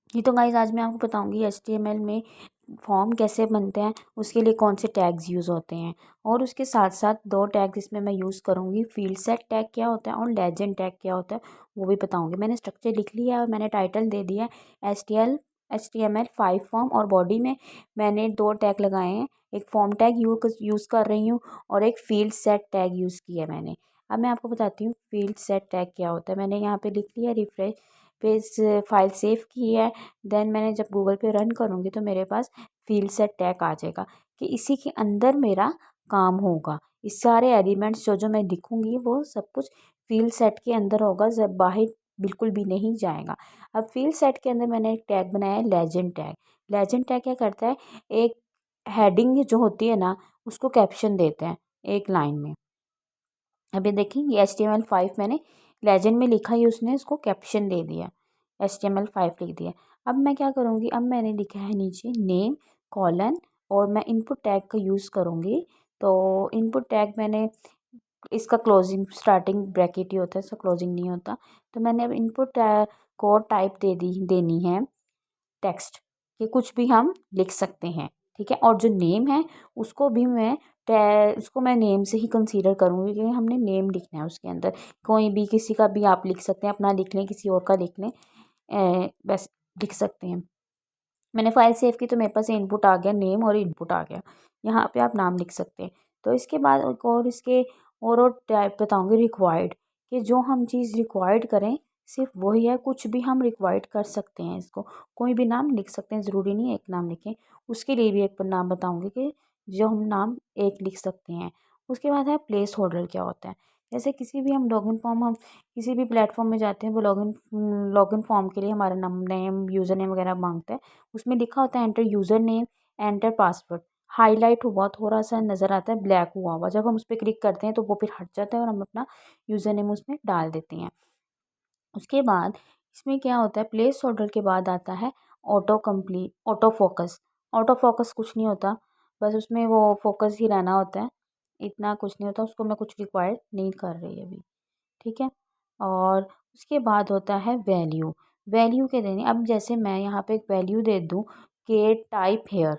ये तो गाइस आज मैं आपको बताऊंगी HTML में फॉर्म कैसे बनते हैं, उसके लिए कौन से टैग्स यूज़ होते हैं, और उसके साथ साथ दो टैग इसमें मैं यूज़ करूंगी। फील्ड सेट टैग क्या होता है और लेजेंड टैग क्या होता है वो भी बताऊंगी। मैंने स्ट्रक्चर लिख लिया है और मैंने टाइटल दे दिया है HTML 5 फॉर्म, और बॉडी में मैंने दो टैग लगाए हैं। एक फॉर्म टैग यूज़ कर रही हूँ और एक फील्ड सेट टैग यूज़ किया है मैंने। अब मैं आपको बताती हूँ फील्ड सेट टैग क्या होता है। मैंने यहाँ पे लिख लिया रिफ्रेश पेज, फाइल सेव की है। देन मैंने जब गूगल पे रन करूँगी तो मेरे पास फील्ड सेट टैग आ जाएगा कि इसी के अंदर मेरा काम होगा। इस सारे एलिमेंट्स जो जो मैं दिखूँगी वो सब कुछ फील्ड सेट के अंदर होगा, जब बाहर बिल्कुल भी नहीं जाएगा। अब फील्ड सेट के अंदर मैंने एक टैग बनाया है लेजेंड टैग। लेजेंड टैग क्या करता है, एक हेडिंग जो होती है ना उसको कैप्शन देते हैं एक लाइन में। अभी देखिए ये HTML5 मैंने लेजेंड में लिखा ही, उसने इसको कैप्शन दे दिया, HTML5 लिख दिया। अब मैं क्या करूँगी, अब मैंने लिखा है नीचे नेम कॉलन, और मैं इनपुट टैग का यूज़ करूँगी। तो इनपुट टैग मैंने इसका क्लोजिंग स्टार्टिंग ब्रैकेट ही होता है, इसका क्लोजिंग नहीं होता। तो मैंने अब इनपुट को टाइप देनी है टेक्स्ट, कि कुछ भी हम लिख सकते हैं, ठीक है। और जो नेम है उसको भी मैं उसको मैं नेम से ही कंसीडर करूँगी, क्योंकि हमने नेम लिखना है उसके अंदर। कोई भी किसी का भी आप लिख सकते हैं, अपना लिख लें, किसी और का लिख लें, बस लिख सकते हैं। मैंने फाइल सेव की तो मेरे पास इनपुट आ गया, नेम और इनपुट आ गया। यहाँ पे आप नाम लिख सकते हैं। तो इसके बाद एक और इसके और टाइप बताऊँगी रिक्वायर्ड, कि जो हम चीज़ रिक्वायर्ड करें सिर्फ वही है, कुछ भी हम रिक्वायर्ड कर सकते हैं। इसको कोई भी नाम लिख सकते हैं, ज़रूरी नहीं है एक नाम लिखें। उसके लिए भी एक नाम बताऊँगी कि जो हम नाम एक लिख सकते हैं। उसके बाद है प्लेस होल्डर क्या होता है। जैसे किसी भी हम लॉगिन फॉर्म, हम किसी भी प्लेटफॉर्म में जाते हैं, वो लॉगिन फॉर्म के लिए हमारा नेम यूज़र नेम वगैरह मांगता है। उसमें लिखा होता है enter user name, enter password. Highlight हुआ थोड़ा सा नज़र आता है, ब्लैक हुआ हुआ, जब हम उस पर क्लिक करते हैं तो वो फिर हट जाता है और हम अपना यूज़र नेम उसमें डाल देते हैं। उसके बाद इसमें क्या होता है, प्लेस होल्डर के बाद आता है auto complete, auto focus. Auto focus कुछ नहीं होता, बस उसमें वो फोकस ही रहना होता है, इतना कुछ नहीं होता। उसको मैं कुछ रिक्वायर्ड नहीं कर रही अभी, ठीक है। और उसके बाद होता है वैल्यू। वैल्यू के देने, अब जैसे मैं यहाँ पे एक वैल्यू दे दूँ कि टाइप हेयर,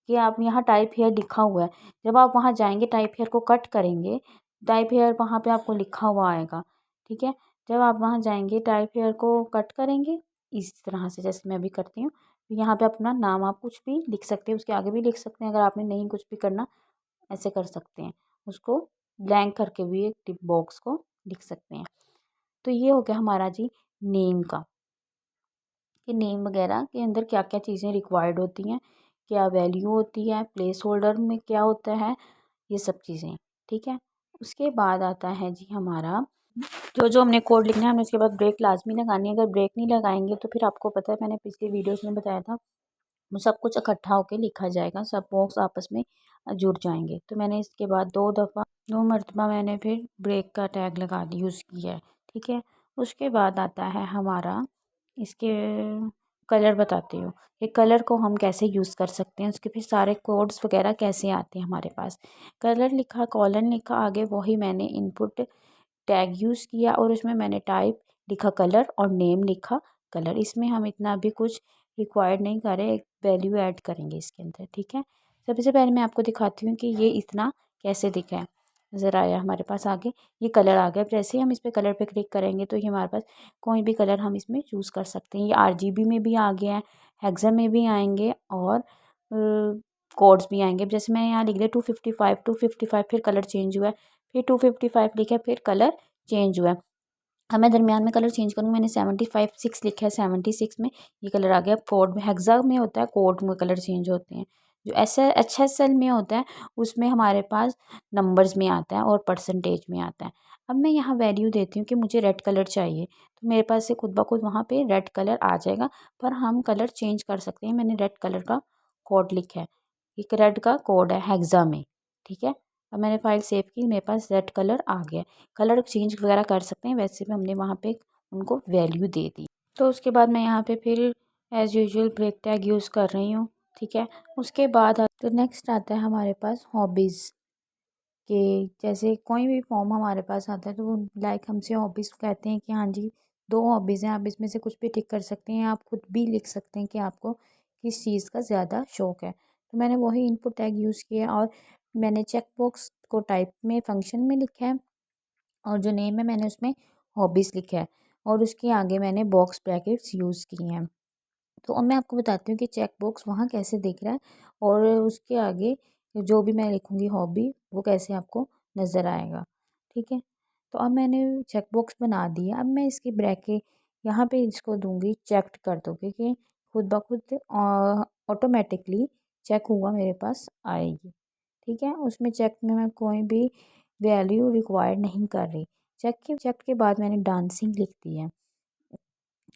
कि आप यहाँ टाइप हेयर लिखा हुआ है, जब आप वहाँ जाएंगे टाइप हेयर को कट करेंगे, टाइप हेयर वहाँ पे आपको लिखा हुआ आएगा, ठीक है। जब आप वहाँ जाएंगे टाइप हेयर को कट करेंगे इस तरह से, जैसे मैं अभी करती हूँ। तो यहाँ पे अपना नाम आप कुछ भी लिख सकते हैं, उसके आगे भी लिख सकते हैं। अगर आपने नहीं कुछ भी करना, ऐसे कर सकते हैं, उसको ब्लैंक करके भी एक टिक बॉक्स को लिख सकते हैं। तो ये हो गया हमारा जी नेम का, कि नेम वगैरह के अंदर क्या क्या चीज़ें रिक्वायर्ड होती हैं, क्या वैल्यू होती है, प्लेस होल्डर में क्या होता है, ये सब चीज़ें, ठीक है। उसके बाद आता है जी हमारा जो जो हमने कोड लिखना है, हमने उसके बाद ब्रेक लाजमी लगानी है। अगर ब्रेक नहीं लगाएंगे तो फिर आपको पता है, मैंने पिछली वीडियोस में बताया था, वो सब कुछ इकट्ठा होके लिखा जाएगा, सब बॉक्स आपस में जुड़ जाएंगे। तो मैंने इसके बाद दो मरतबा मैंने फिर ब्रेक का टैग लगा दी, यूज़ किया है, ठीक है। उसके बाद आता है हमारा इसके कलर बताती हूँ कि कलर को हम कैसे यूज़ कर सकते हैं, उसके फिर सारे कोड्स वगैरह कैसे आते हैं हमारे पास। कलर लिखा, कॉलन लिखा, आगे वही मैंने इनपुट टैग यूज़ किया और उसमें मैंने टाइप लिखा कलर और नेम लिखा कलर। इसमें हम इतना भी कुछ रिक्वायर्ड नहीं कर रहे, एक वैल्यू ऐड करेंगे इसके अंदर, ठीक है। सबसे पहले मैं आपको दिखाती हूँ कि ये इतना कैसे दिखा है। नज़र आया हमारे पास, आगे ये कलर आ गया। जैसे ही हम इस पर कलर पे क्लिक करेंगे तो ये हमारे पास कोई भी कलर हम इसमें चूज़ कर सकते हैं। ये RGB में भी आ गया है, हेक्सा में भी आएंगे, और कोड्स भी आएंगे। जैसे मैं यहाँ लिख दिया 255 फिर कलर चेंज हुआ है, फिर 255 लिखा है, फिर कलर चेंज हुआ है। अब मैं दरमियान में कलर चेंज करूँगी, मैंने 75 6 लिखा है, 76 में ये कलर आ गया। कोड में हेक्सा में होता है, कोड में कलर चेंज होते हैं। जो HSL में होता है उसमें हमारे पास नंबर्स में आता है और परसेंटेज में आता है। अब मैं यहाँ वैल्यू देती हूँ कि मुझे रेड कलर चाहिए, तो मेरे पास से खुद ब खुद वहाँ पे रेड कलर आ जाएगा, पर हम कलर चेंज कर सकते हैं। मैंने रेड कलर का कोड लिखा है, एक रेड का कोड है हेक्सा में, ठीक है। अब मैंने फाइल सेव की, मेरे पास रेड कलर आ गया। कलर चेंज वगैरह कर सकते हैं, वैसे भी हमने वहाँ पे उनको वैल्यू दे दी। तो उसके बाद मैं यहाँ पे फिर as usual break tag use कर रही हूँ, ठीक है। उसके बाद तो नेक्स्ट आता है हमारे पास हॉबीज़, कि जैसे कोई भी फॉर्म हमारे पास आता है तो वो लाइक हमसे हॉबीज़ कहते हैं कि हाँ जी दो हॉबीज़ हैं, आप इसमें से कुछ भी टिक कर सकते हैं। आप खुद भी लिख सकते हैं कि आपको किस चीज़ का ज़्यादा शौक़ है। तो मैंने वही इनपुट टैग यूज़ किया और मैंने चेक बॉक्स को टाइप में फंक्शन में लिखा है और जो नेम है मैंने उसमें हॉबीज़ लिखा है और उसके आगे मैंने बॉक्स ब्रैकेट्स यूज़ किए हैं। तो अब मैं आपको बताती हूँ कि चेक बॉक्स वहाँ कैसे दिख रहा है और उसके आगे जो भी मैं लिखूँगी हॉबी वो कैसे आपको नज़र आएगा। ठीक है, तो अब मैंने चेक बॉक्स बना दिया। अब मैं इसकी ब्रैकेट यहाँ पे इसको दूंगी चेक्ड कर दूँगी कि खुद ब खुद ऑटोमेटिकली चेक हुआ मेरे पास आएगी। ठीक है, उसमें चेक में मैं कोई भी वैल्यू रिक्वायर्ड नहीं कर रही। चेक के बाद मैंने डांसिंग लिख दी है।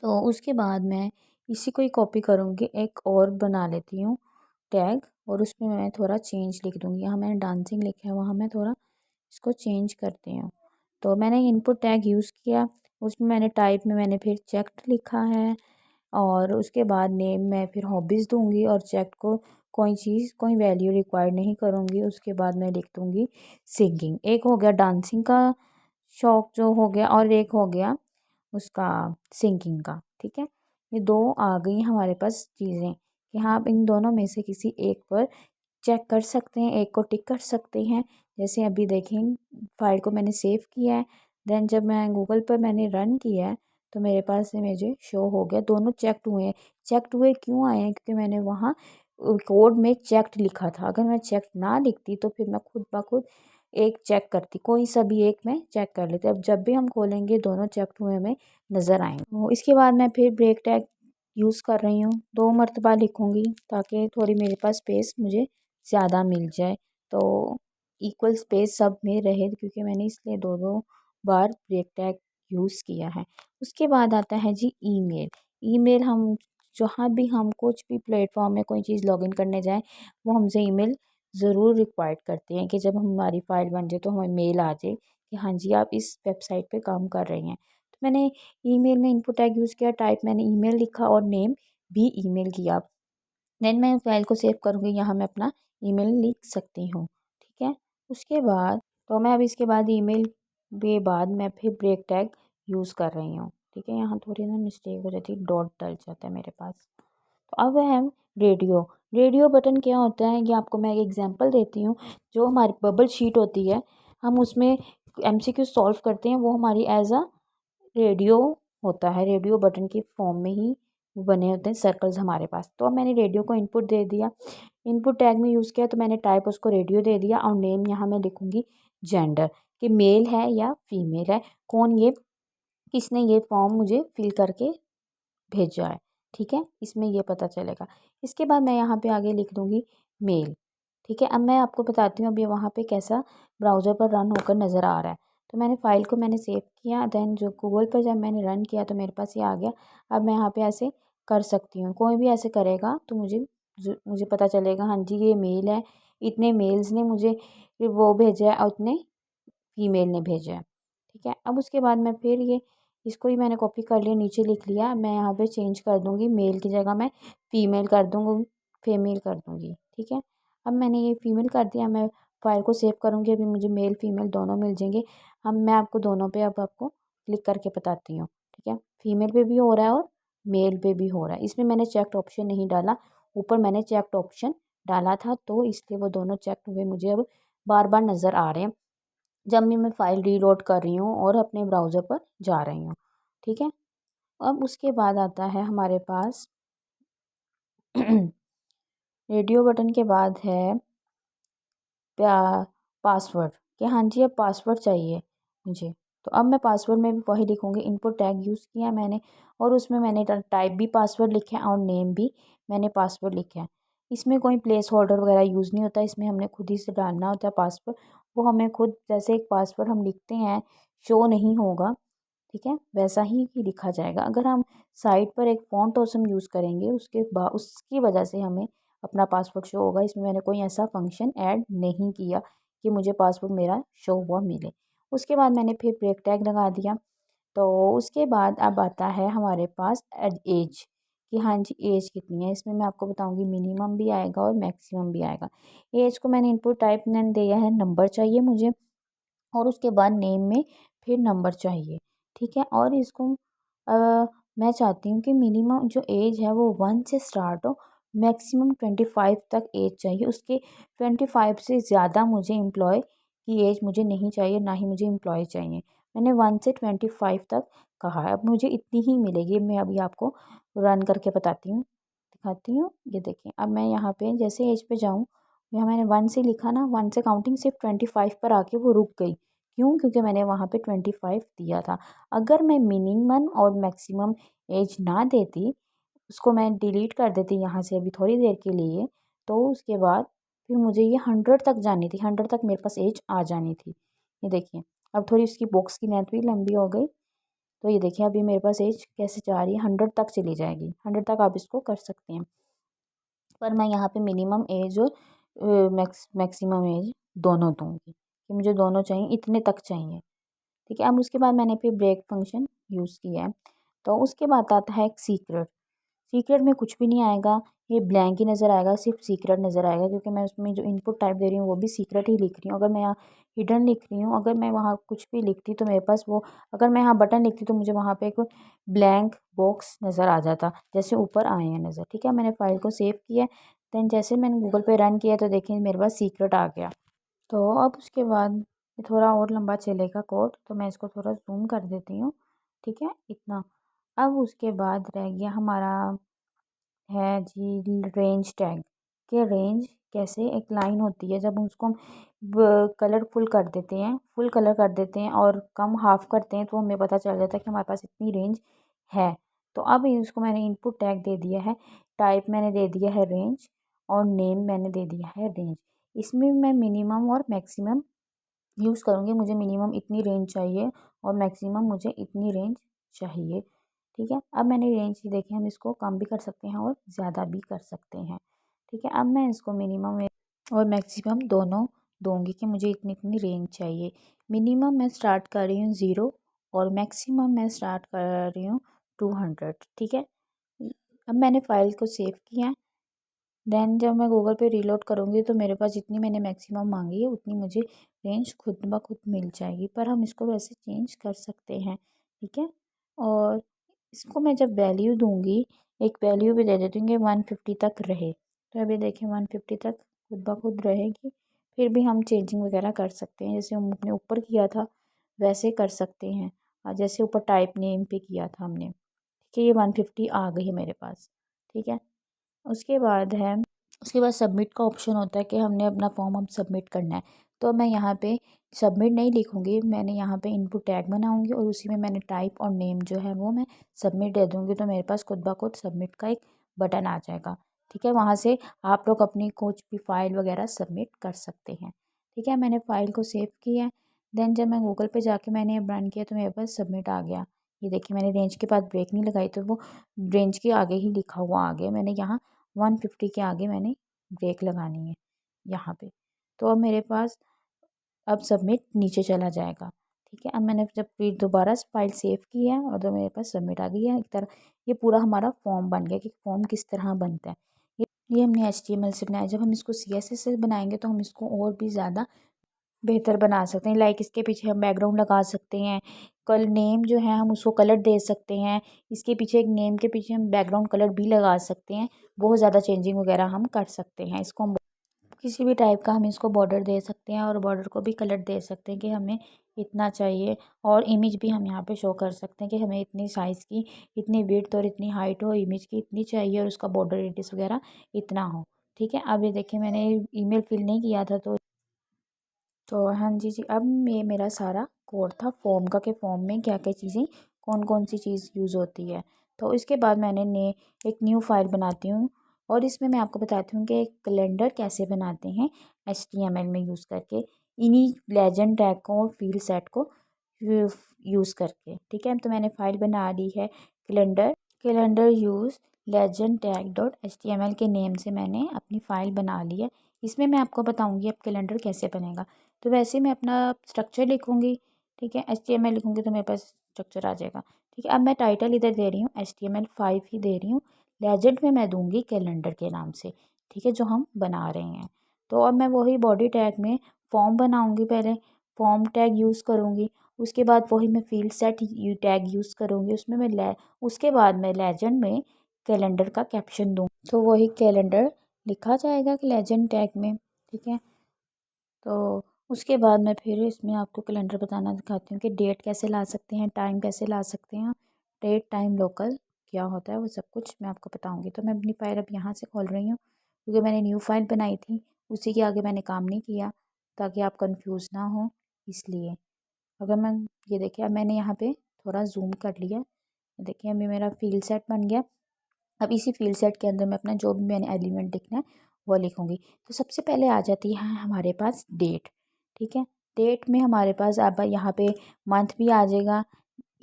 तो उसके बाद मैं इसी को ही कॉपी करूँगी, एक और बना लेती हूँ टैग और उसमें मैं थोड़ा चेंज लिख दूँगी। यहाँ मैंने डांसिंग लिखा है, वहाँ मैं थोड़ा इसको चेंज करती हूँ। तो मैंने इनपुट टैग यूज़ किया, उसमें मैंने टाइप में मैंने फिर चेक्ड लिखा है और उसके बाद नेम मैं फिर हॉबीज़ दूँगी और चेक को कोई वैल्यू रिक्वायर्ड नहीं करूँगी। उसके बाद मैं लिख दूँगी सिंगिंग। एक हो गया डांसिंग का शौक़ जो हो गया और एक हो गया उसका सिंगिंग का। ठीक है, ये दो आ गई हमारे पास चीज़ें कि हाँ आप इन दोनों में से किसी एक पर चेक कर सकते हैं, एक को टिक कर सकते हैं। जैसे अभी देखें फाइल को मैंने सेव किया है, देन जब मैं गूगल पर मैंने रन किया है तो मेरे पास से मुझे शो हो गया दोनों चेक्ड हुए हैं। चेक्ड हुए क्यों आए हैं? क्योंकि मैंने वहाँ कोड में चेक्ड लिखा था। अगर मैं चेक्ड ना लिखती तो फिर मैं खुद ब खुद एक चेक करती, कोई सा भी एक मैं चेक कर लेती। अब जब भी हम खोलेंगे दोनों चेक्ड हुए हमें नज़र आएंगे। तो इसके बाद मैं फिर ब्रेक टैग यूज़ कर रही हूँ, 2 मरतबा लिखूँगी ताकि थोड़ी मेरे पास स्पेस मुझे ज़्यादा मिल जाए। तो इक्वल स्पेस सब में रहे क्योंकि मैंने इसलिए 2-2 बार ब्रेक टैग यूज़ किया है। उसके बाद आता है जी ईमेल। ईमेल हम जहाँ भी हम कुछ भी प्लेटफॉर्म में कोई चीज़ लॉगिन करने जाएँ वो हमसे ईमेल ज़रूर रिक्वायर्ड करते हैं कि जब हमारी फ़ाइल बन जाए तो हमें मेल आ जाए कि हाँ जी आप इस वेबसाइट पे काम कर रही हैं। तो मैंने ईमेल में इनपुट टैग यूज़ किया, टाइप मैंने ईमेल लिखा और नेम भी ईमेल किया। देन मैं फाइल को सेव करूँगी, यहाँ मैं अपना ईमेल लिख सकती हूँ। ठीक है, उसके बाद तो मैं अब इसके बाद ईमेल के बाद मैं फिर ब्रेक टैग यूज़ कर रही हूँ। ठीक है, यहाँ थोड़ी ना मिस्टेक हो जाती है, डॉट डल जाता है मेरे पास। तो अब है रेडियो। रेडियो बटन क्या होता है ये आपको मैं एक एग्जांपल देती हूँ। जो हमारी बबल शीट होती है हम उसमें एमसीक्यू सॉल्व करते हैं, वो हमारी एज अ रेडियो होता है। रेडियो बटन की फॉर्म में ही बने होते हैं सर्कल्स हमारे पास। तो अब मैंने रेडियो को इनपुट दे दिया, इनपुट टैग में यूज़ किया तो मैंने टाइप उसको रेडियो दे दिया और नेम यहाँ मैं लिखूँगी जेंडर कि मेल है या फीमेल है, किसने ये फॉर्म मुझे फिल करके भेजा है। ठीक है, इसमें ये पता चलेगा। इसके बाद मैं यहाँ पे आगे लिख दूँगी मेल। ठीक है, अब मैं आपको बताती हूँ अब ये वहाँ पे कैसा ब्राउज़र पर रन होकर नज़र आ रहा है। तो मैंने फ़ाइल को मैंने सेव किया, देन जो गूगल पर जब मैंने रन किया तो मेरे पास ये आ गया। अब मैं यहाँ पे ऐसे कर सकती हूँ, कोई भी ऐसे करेगा तो मुझे पता चलेगा हाँ जी ये मेल है, इतने मेल्स ने मुझे वो भेजा है और इतने फीमेल ने भेजा है। ठीक है, अब उसके बाद मैं फिर ये इसको ही मैंने कॉपी कर लिया, नीचे लिख लिया। मैं यहाँ पे चेंज कर दूँगी, मेल की जगह मैं फीमेल कर दूँगी, फीमेल कर दूँगी। ठीक है, अब मैंने ये फीमेल कर दिया, मैं फ़ाइल को सेव करूँगी। अभी मुझे मेल फीमेल दोनों मिल जाएंगे। अब मैं आपको दोनों पे अब आपको क्लिक करके बताती हूँ। ठीक है, फीमेल पे भी हो रहा है और मेल पे भी हो रहा है। इसमें मैंने चेक्ड ऑप्शन नहीं डाला, ऊपर मैंने चेक्ड ऑप्शन डाला था तो इसलिए वो दोनों चेक्ड हुए मुझे अब बार बार नज़र आ रहे हैं जब भी मैं फ़ाइल रीलोड कर रही हूँ और अपने ब्राउज़र पर जा रही हूँ। ठीक है, अब उसके बाद आता है हमारे पास रेडियो बटन के बाद है पासवर्ड कि हाँ जी अब पासवर्ड चाहिए मुझे। तो अब मैं पासवर्ड में भी वही लिखूँगी, इनपुट टैग यूज़ किया मैंने और उसमें मैंने टाइप भी पासवर्ड लिखा है और नेम भी मैंने पासवर्ड लिखा है। इसमें कोई प्लेस होल्डर वगैरह यूज़ नहीं होता, इसमें हमने खुद ही से डालना होता है पासवर्ड। वो हमें खुद जैसे एक पासवर्ड हम लिखते हैं शो नहीं होगा, ठीक है, वैसा ही लिखा जाएगा। अगर हम साइट पर एक फ़ॉन्ट ऑसम यूज़ करेंगे उसकी वजह से हमें अपना पासवर्ड शो होगा। इसमें मैंने कोई ऐसा फंक्शन ऐड नहीं किया कि मुझे पासवर्ड मेरा शो हुआ मिले। उसके बाद मैंने फिर ब्रेक टैग लगा दिया। तो उसके बाद अब आता है हमारे पास एज कि हाँ जी एज कितनी है। इसमें मैं आपको बताऊंगी मिनिमम भी आएगा और मैक्सिमम भी आएगा। एज को मैंने इनपुट टाइप मैंने दिया है नंबर चाहिए मुझे और उसके बाद नेम में फिर नंबर चाहिए। ठीक है, और इसको मैं चाहती हूँ कि मिनिमम जो एज है वो 1 से स्टार्ट हो, मैक्सिमम 25 तक एज चाहिए। उसके 25 से ज़्यादा मुझे एम्प्लॉय की एज मुझे नहीं चाहिए, ना ही मुझे एम्प्लॉय चाहिए। मैंने 1 से 25 तक कहा है, अब मुझे इतनी ही मिलेगी। मैं अभी आपको रन करके बताती हूँ, दिखाती हूँ। ये देखिए, अब मैं यहाँ पे जैसे एज पे जाऊँ, यहाँ मैंने 1 से लिखा ना, 1 से काउंटिंग सिर्फ 25 पर आके वो रुक गई। क्यों? क्योंकि मैंने वहाँ पे 25 दिया था। अगर मैं मिनिमम और मैक्सिमम एज ना देती, उसको मैं डिलीट कर देती यहाँ से अभी थोड़ी देर के लिए, तो उसके बाद फिर मुझे ये 100 तक जानी थी, 100 तक मेरे पास एज आ जानी थी। ये देखिए, अब थोड़ी उसकी बॉक्स की लेंथ भी लंबी हो गई। तो ये देखिए, अभी मेरे पास एज कैसे जा रही है, 100 तक चली जाएगी। 100 तक आप इसको कर सकते हैं। पर मैं यहाँ पे मिनिमम एज और मैक्सिमम एज दोनों दूँगी, कि मुझे दोनों चाहिए, इतने तक चाहिए। ठीक है, अब उसके बाद मैंने फिर ब्रेक फंक्शन यूज़ किया है। तो उसके बाद आता है एक सीक्रेट। सीक्रेट में कुछ भी नहीं आएगा, ये ब्लैंक ही नज़र आएगा, सिर्फ सीक्रेट नज़र आएगा, क्योंकि मैं उसमें जो इनपुट टाइप दे रही हूँ वो भी सीक्रेट ही लिख रही हूँ। अगर मैं यहाँ हिडन लिख रही हूँ, अगर मैं वहाँ कुछ भी लिखती तो मेरे पास वो, अगर मैं यहाँ बटन लिखती तो मुझे वहाँ पे एक ब्लैंक बॉक्स नज़र आ जाता, जैसे ऊपर आए हैं नज़र। ठीक है, मैंने फ़ाइल को सेव किया, देन जैसे मैंने गूगल पे रन किया तो देखिए मेरे पास सीक्रेट आ गया। तो अब उसके बाद ये थोड़ा और लंबा चलेगा कोड, तो मैं इसको थोड़ा ज़ूम कर देती हूँ। ठीक है, इतना। अब उसके बाद रह गया हमारा है जी रेंज टैग। के रेंज कैसे, एक लाइन होती है, जब उसको हम कलरफुल कर देते हैं, फुल कलर कर देते हैं और कम हाफ करते हैं, तो हमें पता चल जाता है कि हमारे पास इतनी रेंज है। तो अब इसको मैंने इनपुट टैग दे दिया है, टाइप मैंने दे दिया है रेंज, और नेम मैंने दे दिया है रेंज। इसमें मैं मिनिमम और मैक्सिमम यूज़ करूँगी। मुझे मिनिमम इतनी रेंज चाहिए और मैक्सिमम मुझे इतनी रेंज चाहिए। ठीक है, अब मैंने रेंज ही देखी, हम इसको कम भी कर सकते हैं और ज़्यादा भी कर सकते हैं। ठीक है, अब मैं इसको मिनिमम और मैक्सिमम दोनों दूंगी कि मुझे इतनी इतनी रेंज चाहिए। मिनिमम मैं स्टार्ट कर रही हूँ 0 और मैक्सिमम मैं स्टार्ट कर रही हूँ 200। ठीक है, अब मैंने फ़ाइल को सेव किया। देन जब मैं गूगल पे रीलोड करूँगी तो मेरे पास जितनी मैंने मैक्सिमम मांगी है उतनी मुझे रेंज खुद ब खुद मिल जाएगी। पर हम इसको वैसे चेंज कर सकते हैं। ठीक है, और इसको मैं जब वैल्यू दूँगी, एक वैल्यू भी दे देती हूँ कि 150 तक रहे। तो अभी देखिए 150 तक खुद ब खुद रहेगी। फिर भी हम चेंजिंग वगैरह कर सकते हैं, जैसे हम अपने ऊपर किया था वैसे कर सकते हैं। जैसे ऊपर टाइप नेम पे किया था हमने, ठीक है, ये 150 आ गई है मेरे पास। ठीक है, उसके बाद है, उसके बाद सबमिट का ऑप्शन होता है कि हमने अपना फॉर्म अब सबमिट करना है। तो मैं यहाँ पे सबमिट नहीं लिखूँगी, मैंने यहाँ पे इनपुट टैग बनाऊँगी और उसी में मैंने टाइप और नेम जो है वो मैं सबमिट दे दूँगी। तो मेरे पास खुद ब खुद सबमिट का एक बटन आ जाएगा। ठीक है, वहाँ से आप लोग अपनी कुछ भी फाइल वगैरह सबमिट कर सकते हैं। ठीक है, मैंने फ़ाइल को सेव किया है। देन जब मैं गूगल पे जाके मैंने रन किया तो मेरे पास सबमिट आ गया। ये देखिए, मैंने रेंज के बाद ब्रेक नहीं लगाई तो वो रेंज के आगे ही लिखा हुआ आ गया। मैंने यहाँ 150 के आगे मैंने ब्रेक लगानी है यहाँ पे। तो अब मेरे पास अब सबमिट नीचे चला जाएगा। ठीक है, अब मैंने जब फिर दोबारा से फाइल सेव की है और तो मेरे पास सबमिट आ गई है। एक तरह ये पूरा हमारा फॉर्म बन गया कि फॉर्म किस तरह बनता है। ये हमने HTML से बनाया। जब हम इसको CSS से बनाएंगे तो हम इसको और भी ज़्यादा बेहतर बना सकते हैं। लाइक इसके पीछे हम बैकग्राउंड लगा सकते हैं, कल नेम जो है हम उसको कलर दे सकते हैं। इसके पीछे एक नेम के पीछे हम बैकग्राउंड कलर भी लगा सकते हैं। बहुत ज़्यादा चेंजिंग वगैरह हम कर सकते हैं। इसको हम किसी भी टाइप का हम इसको बॉर्डर दे सकते हैं और बॉर्डर को भी कलर दे सकते हैं कि हमें इतना चाहिए। और इमेज भी हम यहाँ पे शो कर सकते हैं कि हमें इतनी साइज़ की, इतनी विड्थ और इतनी हाइट हो, इमेज की इतनी चाहिए और उसका बॉर्डर रेडियस वगैरह इतना हो। ठीक है, अब ये देखिए मैंने ईमेल फिल नहीं किया था तो हाँ जी जी, अब ये मेरा सारा कोड था फॉर्म का, कि फॉर्म में क्या क्या चीज़ें, कौन कौन सी चीज़ यूज़ होती है। तो इसके बाद मैंने एक न्यू फाइल बनाती हूँ और इसमें मैं आपको बताती हूँ कि एक कैलेंडर कैसे बनाते हैं HTML में यूज़ करके, इन्हीं लेजेंड टैग को और फील्ड सेट को यूज़ करके। ठीक है, तो मैंने फाइल बना ली है calendar, calendar use legend tag .html के नेम से मैंने अपनी फ़ाइल बना ली है। इसमें मैं आपको बताऊंगी अब कैलेंडर कैसे बनेगा। तो वैसे मैं अपना स्ट्रक्चर लिखूंगी। ठीक है, HTML लिखूंगी तो मेरे पास स्ट्रक्चर आ जाएगा। ठीक है, अब मैं टाइटल इधर दे रही हूँ HTML5 ही दे रही हूँ। लेजेंड में मैं दूंगी कैलेंडर के नाम से। ठीक है, जो हम बना रहे हैं। तो अब मैं वही बॉडी टैग में फॉर्म बनाऊंगी, पहले फॉर्म टैग यूज़ करूँगी उसके बाद वही मैं फील्ड सेट टैग यूज़ करूँगी, उसमें उसके बाद मैं लेजेंड में कैलेंडर का कैप्शन दूँ, तो वही कैलेंडर लिखा जाएगा कि लेजेंड टैग में। ठीक है, तो उसके बाद मैं फिर इसमें आपको कैलेंडर बताना दिखाती हूँ कि डेट कैसे ला सकते हैं, टाइम कैसे ला सकते हैं। डेट टाइम लोकल क्या होता है वो सब कुछ मैं आपको बताऊँगी। तो मैं अपनी फाइल अब यहाँ से खोल रही हूँ क्योंकि मैंने न्यू फाइल बनाई थी, उसी के आगे मैंने काम नहीं किया ताकि आप कंफ्यूज ना हो, इसलिए। अगर मैं ये देखिए, अब मैंने यहाँ पे थोड़ा जूम कर लिया, देखिए अभी मेरा फील्ड सेट बन गया। अब इसी फील्ड सेट के अंदर मैं अपना जो भी मैंने एलिमेंट लिखना है वो लिखूँगी। तो सबसे पहले आ जाती है हमारे पास डेट। ठीक है, डेट में हमारे पास अब यहाँ पे मंथ भी आ जाएगा,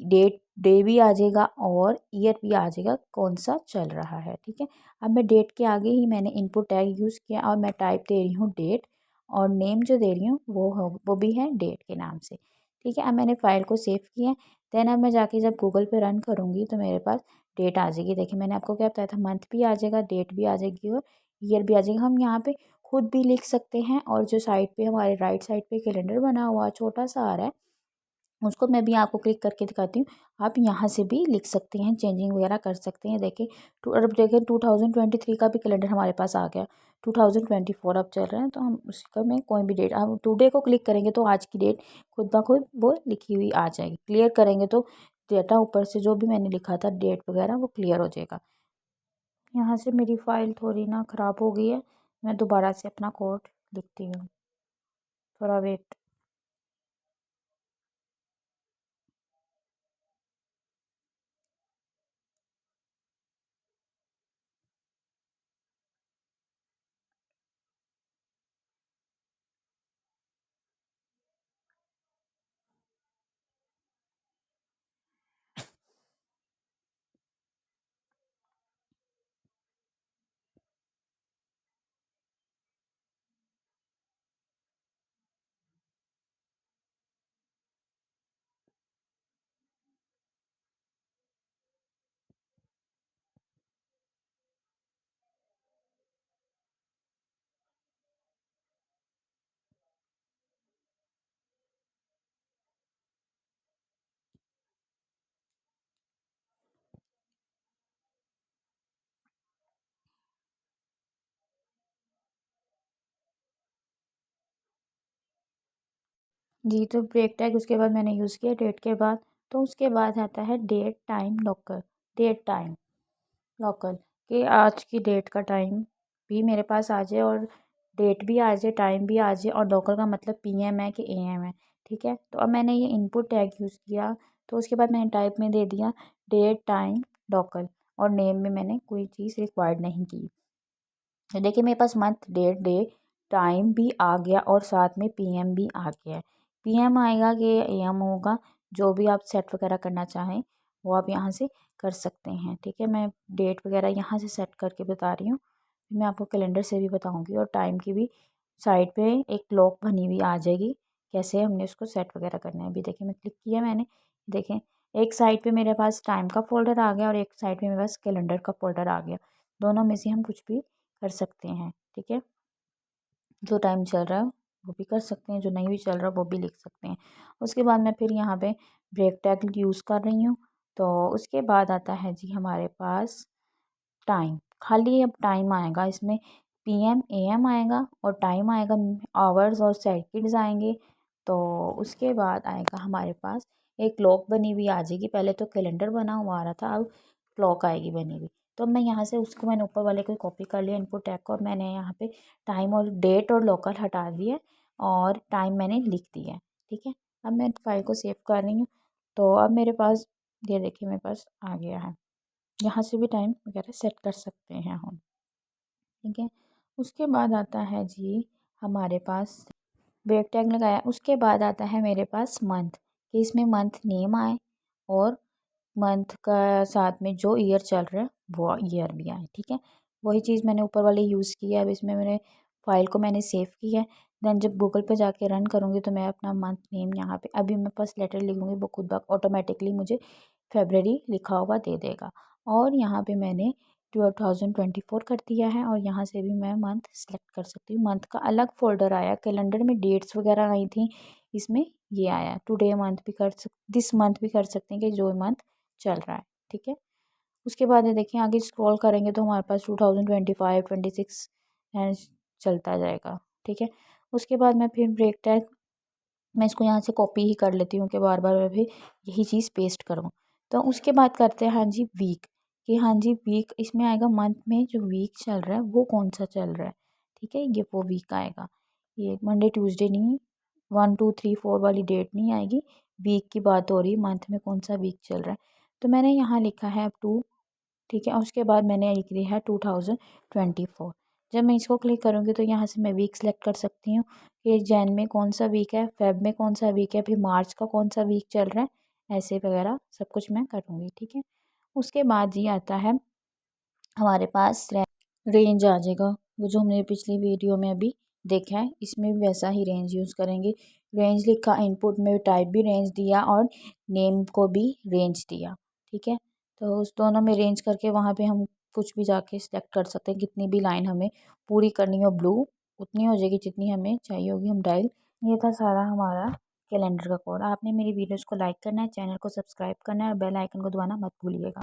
डेट डे भी आ जाएगा और ईयर भी आ जाएगा कौन सा चल रहा है। ठीक है, अब मैं डेट के आगे ही मैंने इनपुट टैग यूज़ किया और मैं टाइप दे रही हूँ डेट, और नेम जो दे रही हूँ वो भी है डेट के नाम से। ठीक है, अब मैंने फ़ाइल को सेव किया। देन अब मैं जाके जब गूगल पे रन करूँगी तो मेरे पास डेट आ जाएगी। देखिए मैंने आपको क्या बताया था, मंथ भी आ जाएगा, डेट भी आ जाएगी और ईयर भी आ जाएगा। हम यहाँ पे खुद भी लिख सकते हैं, और जो साइड पे हमारे राइट साइड पे कैलेंडर बना हुआ छोटा सा आ रहा है, उसको मैं भी आपको क्लिक करके दिखाती हूँ। आप यहाँ से भी लिख सकते हैं, चेंजिंग वगैरह कर सकते हैं। देखिए अब देखिए 2023 का भी कैलेंडर हमारे पास आ गया। 2024 अब चल रहा है, तो हम उसका में कोई भी डेट, हम टुडे को क्लिक करेंगे तो आज की डेट खुद ब खुद वो लिखी हुई आ जाएगी। क्लियर करेंगे तो डेटा ऊपर से जो भी मैंने लिखा था डेट वगैरह वो क्लियर हो जाएगा। यहाँ से मेरी फ़ाइल थोड़ी ना ख़राब हो गई है, मैं दोबारा से अपना कोड लिखती हूँ, थोड़ा वेट। जी, तो ब्रेक टैग उसके बाद मैंने यूज़ किया डेट के बाद। तो उसके बाद आता है date time local. Date time local कि आज की डेट का टाइम भी मेरे पास आ जाए, और डेट भी आ जाए, टाइम भी आ जाए, और लोकल का मतलब पीएम है कि एएम है। ठीक है, तो अब मैंने ये इनपुट टैग यूज़ किया, तो उसके बाद मैंने टाइप में दे दिया डेट टाइम लोकल, और नेम में मैंने कोई चीज़ रिक्वायर्ड नहीं की। तो देखिए मेरे पास मंथ डेट डे टाइम भी आ गया और साथ में पीएम भी आ गया है। पीएम आएगा कि एएम होगा, जो भी आप सेट वगैरह करना चाहें वो आप यहाँ से कर सकते हैं। ठीक है, मैं डेट वगैरह यहाँ से सेट करके बता रही हूँ, मैं आपको कैलेंडर से भी बताऊँगी, और टाइम की भी साइड पे एक क्लॉक बनी हुई आ जाएगी, कैसे हमने उसको सेट वगैरह करना है। अभी देखिए मैं क्लिक किया मैंने, देखें एक साइड पे मेरे पास टाइम का फोल्डर आ गया और एक साइड पे मेरे पास कैलेंडर का फोल्डर आ गया। दोनों में से हम कुछ भी कर सकते हैं। ठीक है, जो टाइम चल रहा है वो भी कर सकते हैं, जो नहीं भी चल रहा वो भी लिख सकते हैं। उसके बाद मैं फिर यहाँ पे ब्रेक टैग यूज़ कर रही हूँ। तो उसके बाद आता है जी हमारे पास टाइम। खाली अब टाइम आएगा इसमें, पीएम एएम आएगा और टाइम आएगा, आवर्स और सेकंड्स आएंगे। तो उसके बाद आएगा हमारे पास एक क्लॉक बनी हुई आ जाएगी। पहले तो कैलेंडर बना हुआ आ रहा था, अब क्लॉक आएगी बनी हुई। तो मैं यहाँ से उसको मैंने ऊपर वाले को कॉपी कर लिया इनपुट टैग को, और मैंने यहाँ पे टाइम और डेट और लोकल हटा दिया और टाइम मैंने लिख दिया है। ठीक है, अब मैं फाइल को सेव कर रही हूँ। तो अब मेरे पास ये देखिए मेरे पास आ गया है, यहाँ से भी टाइम वगैरह सेट कर सकते हैं हम। ठीक है, उसके बाद आता है जी हमारे पास ब्रेक टैग लगाया। उसके बाद आता है मेरे पास मंथ, कि इसमें मंथ नेम आए और मंथ का साथ में जो ईयर चल रहा है वो ईयर भी आए। ठीक है, वही चीज़ मैंने ऊपर वाले यूज़ किया है। अब इसमें मैंने फाइल को मैंने सेव किया है। देन जब गूगल पे जाके रन करूँगी तो मैं अपना मंथ नेम यहाँ पे अभी मैं फर्स्ट लेटर लिखूँगी, वो खुद ब ऑटोमेटिकली मुझे फेबररी लिखा हुआ दे देगा। और यहाँ पे मैंने 2024 कर दिया है, और यहाँ से भी मैं मंथ सेलेक्ट कर सकती हूँ। मंथ का अलग फ़ोल्डर आया, कैलेंडर में डेट्स वगैरह आई थी, इसमें ये आया। टुडे मंथ भी दिस मंथ भी कर सकते हैं कि जो मंथ चल रहा है, ठीक है। उसके बाद ये देखिए आगे स्क्रॉल करेंगे तो हमारे पास 2025, 26 एंड चलता जाएगा, ठीक है। उसके बाद मैं फिर ब्रेक टैग, मैं इसको यहाँ से कॉपी ही कर लेती हूँ कि बार बार मैं भी यही चीज़ पेस्ट करूँ। तो उसके बाद करते हैं हाँ जी वीक, कि हाँ जी वीक इसमें आएगा मंथ में जो वीक चल रहा है वो कौन सा चल रहा है, ठीक है। ये वो वीक आएगा, ये मंडे ट्यूसडे नहीं, 1 2 3 4 वाली डेट नहीं आएगी। वीक की बात हो रही है, मंथ में कौन सा वीक चल रहा है। तो मैंने यहाँ लिखा है अप टू, ठीक है। और उसके बाद मैंने लिख दिया है 2024। जब मैं इसको क्लिक करूँगी तो यहाँ से मैं वीक सेलेक्ट कर सकती हूँ कि जैन में कौन सा वीक है, फेब में कौन सा वीक है, फिर मार्च का कौन सा वीक चल रहा है, ऐसे वगैरह सब कुछ मैं करूँगी, ठीक है। उसके बाद ये आता है हमारे पास रेंज आ जाएगा, वो जो हमने पिछली वीडियो में अभी देखा है, इसमें भी वैसा ही रेंज यूज़ करेंगे। रेंज लिखा, इनपुट में टाइप भी रेंज दिया और नेम को भी रेंज दिया, ठीक है। तो उस दोनों में रेंज करके वहाँ पे हम कुछ भी जाके सिलेक्ट कर सकते हैं, कितनी भी लाइन हमें पूरी करनी हो ब्लू उतनी हो जाएगी जितनी हमें चाहिए होगी, हम डायल। ये था सारा हमारा कैलेंडर का कोड। आपने मेरी वीडियोज़ को लाइक करना है, चैनल को सब्सक्राइब करना है और बेल आइकन को दबाना मत भूलिएगा।